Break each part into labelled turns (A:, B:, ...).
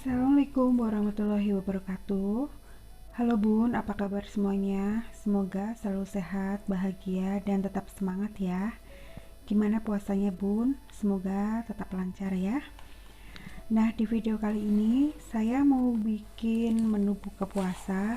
A: Assalamualaikum warahmatullahi wabarakatuh. Halo Bun, apa kabar semuanya? Semoga selalu sehat, bahagia, dan tetap semangat ya. Gimana puasanya Bun? Semoga tetap lancar ya. Nah, di video kali ini saya mau bikin menu buka puasa.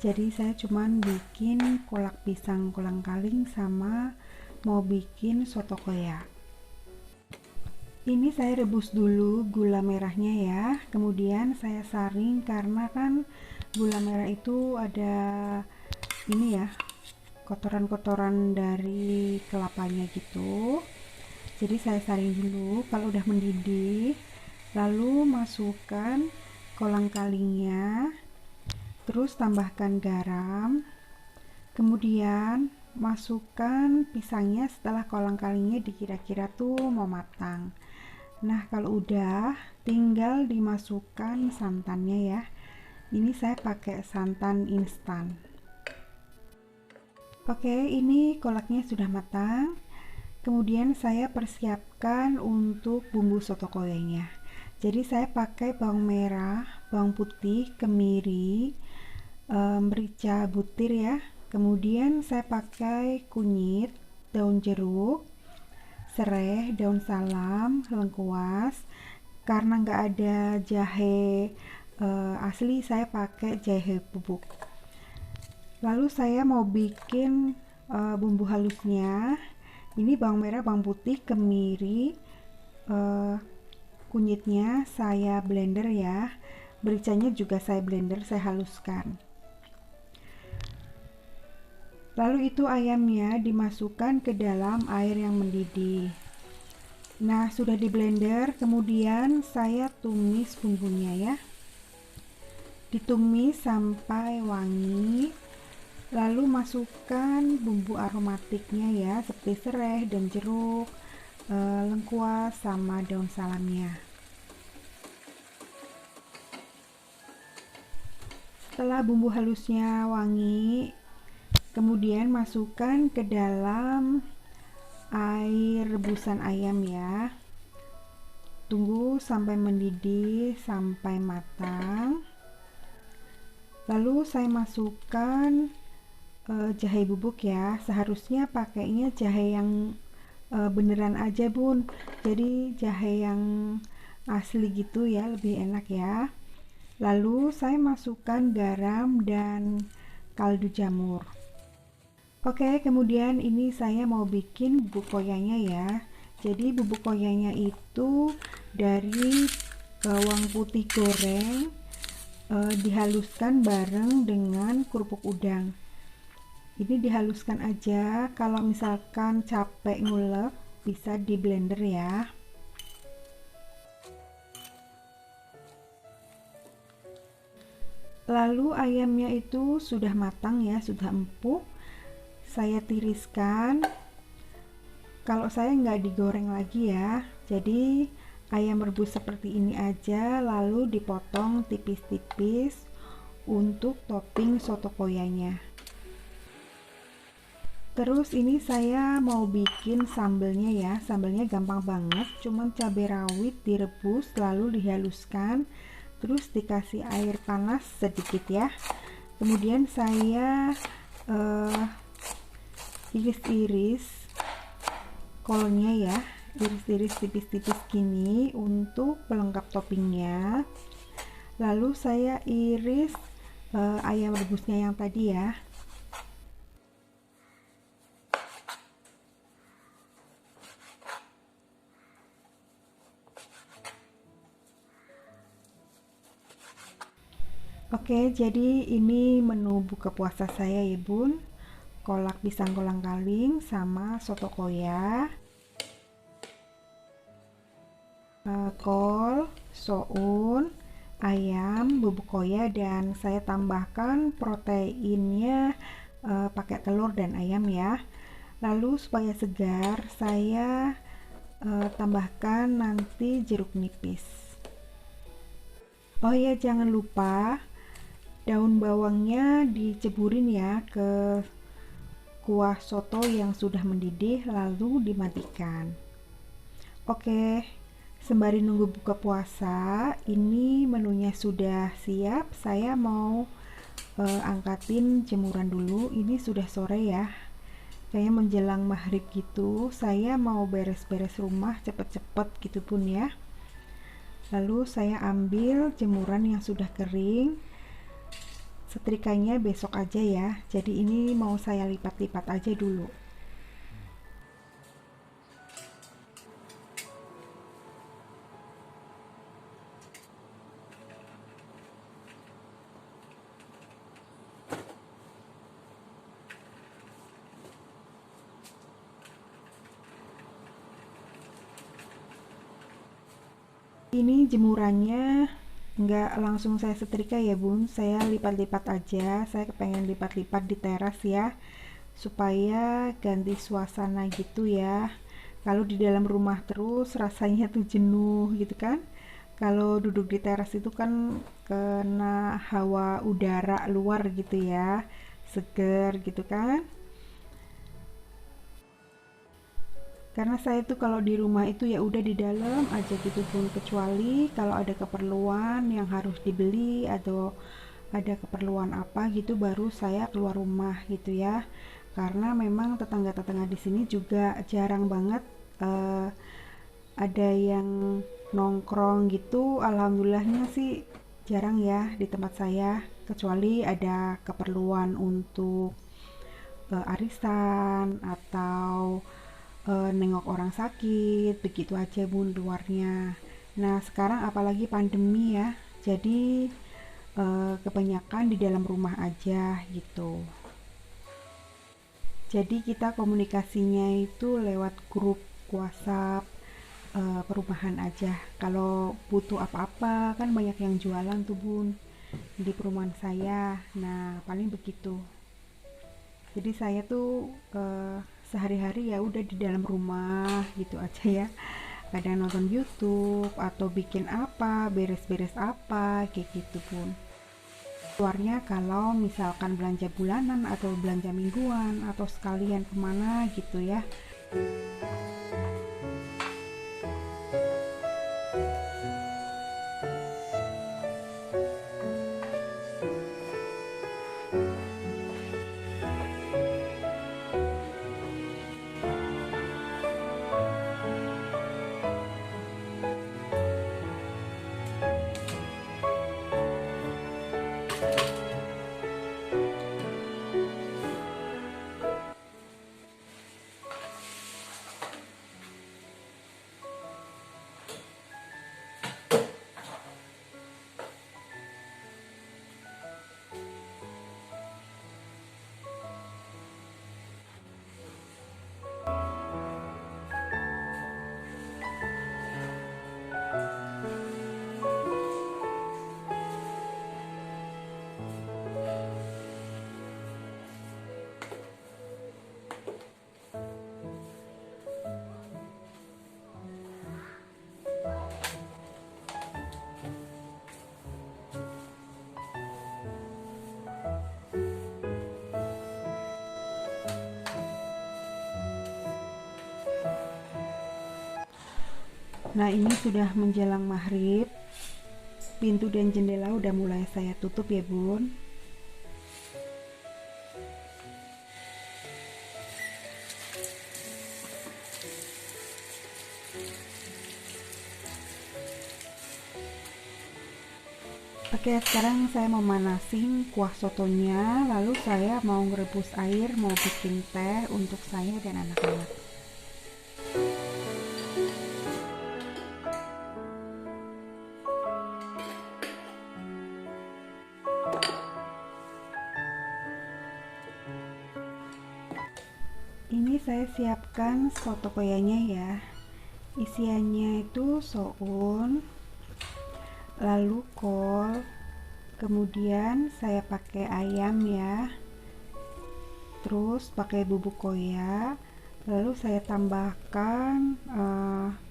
A: Jadi saya cuman bikin kolak pisang kolang-kaling sama mau bikin soto koya. Ini saya rebus dulu gula merahnya ya, kemudian saya saring karena kan gula merah itu ada ini ya, kotoran-kotoran dari kelapanya gitu. Jadi saya saring dulu. Kalau udah mendidih, lalu masukkan kolang-kalingnya, terus tambahkan garam, kemudian masukkan pisangnya setelah kolang-kalingnya dikira-kira tuh mau matang. Nah, kalau udah, tinggal dimasukkan santannya ya. Ini saya pakai santan instan. Oke, ini kolaknya sudah matang. Kemudian saya persiapkan untuk bumbu soto koyanya. Jadi saya pakai bawang merah, bawang putih, kemiri, merica butir ya. Kemudian saya pakai kunyit, daun jeruk, serai, daun salam, lengkuas. Karena nggak ada jahe asli, saya pakai jahe bubuk. Lalu saya mau bikin bumbu halusnya. Ini bawang merah, bawang putih, kemiri, kunyitnya saya blender ya. Mericanya juga saya blender, saya haluskan. Lalu itu ayamnya dimasukkan ke dalam air yang mendidih. Nah, sudah di blender, kemudian saya tumis bumbunya ya. Ditumis sampai wangi. Lalu masukkan bumbu aromatiknya ya, seperti serai dan jeruk, lengkuas sama daun salamnya. Setelah bumbu halusnya wangi, kemudian masukkan ke dalam air rebusan ayam ya. Tunggu sampai mendidih, sampai matang. Lalu saya masukkan jahe bubuk ya. Seharusnya pakainya jahe yang beneran aja Bun. Jadi jahe yang asli gitu ya, lebih enak ya. Lalu saya masukkan garam dan kaldu jamur. Oke, kemudian ini saya mau bikin bubuk koyanya ya. Jadi bubuk koyanya itu dari bawang putih goreng, dihaluskan bareng dengan kerupuk udang. Ini dihaluskan aja. Kalau misalkan capek ngulek, bisa di blender ya. Lalu ayamnya itu sudah matang ya, sudah empuk. Saya tiriskan. Kalau saya nggak digoreng lagi ya, jadi ayam rebus seperti ini aja, lalu dipotong tipis-tipis untuk topping soto koyanya. Terus ini saya mau bikin sambelnya ya. Sambelnya gampang banget, cuman cabai rawit direbus lalu dihaluskan, terus dikasih air panas sedikit ya. Kemudian saya iris-iris kolnya ya, iris-iris tipis-tipis gini untuk pelengkap toppingnya. Lalu saya iris ayam rebusnya yang tadi ya. Oke, jadi ini menu buka puasa saya ya Bun. Kolak pisang kolang-kaling sama soto koya, kol, soun, ayam, bubuk koya, dan saya tambahkan proteinnya pakai telur dan ayam ya. Lalu supaya segar, saya tambahkan nanti jeruk nipis. Oh ya, jangan lupa daun bawangnya diceburin ya ke kuah soto yang sudah mendidih, lalu dimatikan. Oke, Sembari nunggu buka puasa, ini menunya sudah siap. Saya mau angkatin jemuran dulu. Ini sudah sore ya, kayaknya menjelang maghrib gitu. Saya mau beres-beres rumah cepet-cepet gitu Bun ya. Lalu saya ambil jemuran yang sudah kering. Setrikanya besok aja ya, jadi ini mau saya lipat-lipat aja dulu. Ini jemurannya nggak langsung saya setrika ya Bun, saya lipat-lipat aja. Saya kepengen lipat-lipat di teras ya, supaya ganti suasana gitu ya. Kalau di dalam rumah terus rasanya tuh jenuh gitu kan. Kalau duduk di teras itu kan kena hawa udara luar gitu ya, seger gitu kan. Karena saya tuh kalau di rumah itu ya udah di dalam aja gitu Pun, kecuali kalau ada keperluan yang harus dibeli atau ada keperluan apa gitu baru saya keluar rumah gitu ya. Karena memang tetangga-tetangga di sini juga jarang banget eh, ada yang nongkrong gitu. Alhamdulillahnya sih jarang ya di tempat saya, kecuali ada keperluan untuk arisan atau nengok orang sakit, begitu aja Bun luarnya. Nah sekarang apalagi pandemi ya, jadi kebanyakan di dalam rumah aja gitu. Jadi kita komunikasinya itu lewat grup WhatsApp perumahan aja. Kalau butuh apa-apa kan banyak yang jualan tuh Bun di perumahan saya. Nah paling begitu. Jadi saya tuh sehari-hari ya udah di dalam rumah gitu aja ya. Kadang nonton YouTube atau bikin apa, beres-beres apa, kayak gitu Pun. Keluarnya kalau misalkan belanja bulanan atau belanja mingguan atau sekalian kemana gitu ya. Nah ini sudah menjelang maghrib, pintu dan jendela udah mulai saya tutup ya Bun. Oke, sekarang saya mau manasin kuah sotonya, lalu saya mau ngerebus air, mau bikin teh untuk saya dan anak-anak. Ini saya siapkan soto koyanya ya. Isiannya itu soun, lalu kol, kemudian saya pakai ayam ya, terus pakai bubuk koya, lalu saya tambahkan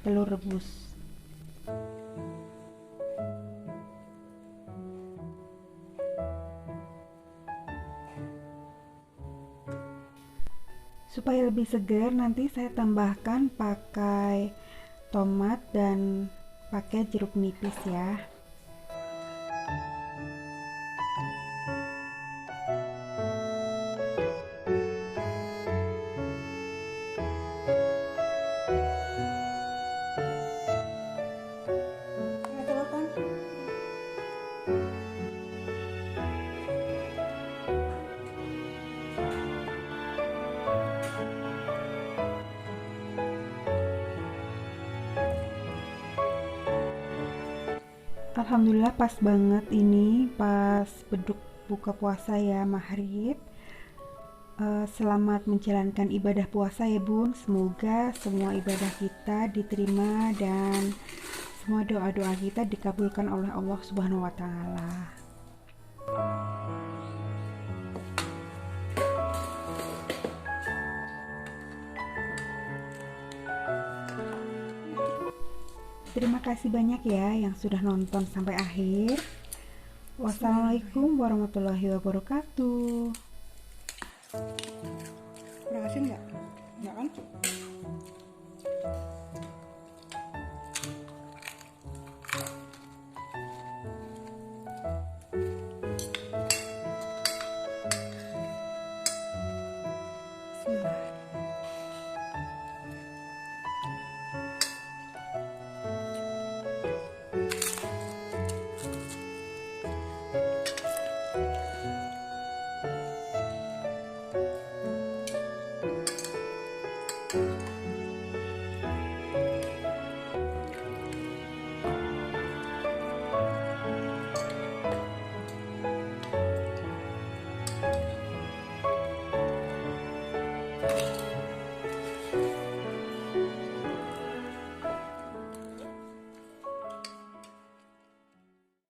A: telur rebus. Supaya lebih segar nanti saya tambahkan pakai tomat dan pakai jeruk nipis ya. Alhamdulillah pas banget ini pas beduk buka puasa ya maghrib. Selamat menjalankan ibadah puasa ya bun. Semoga semua ibadah kita diterima dan semua doa-doa kita dikabulkan oleh Allah Subhanahu wa Ta'ala. Terima kasih banyak ya yang sudah nonton sampai akhir. Wassalamualaikum warahmatullahi wabarakatuh. Udah kasih nggak? Nggak kan? Bismillah.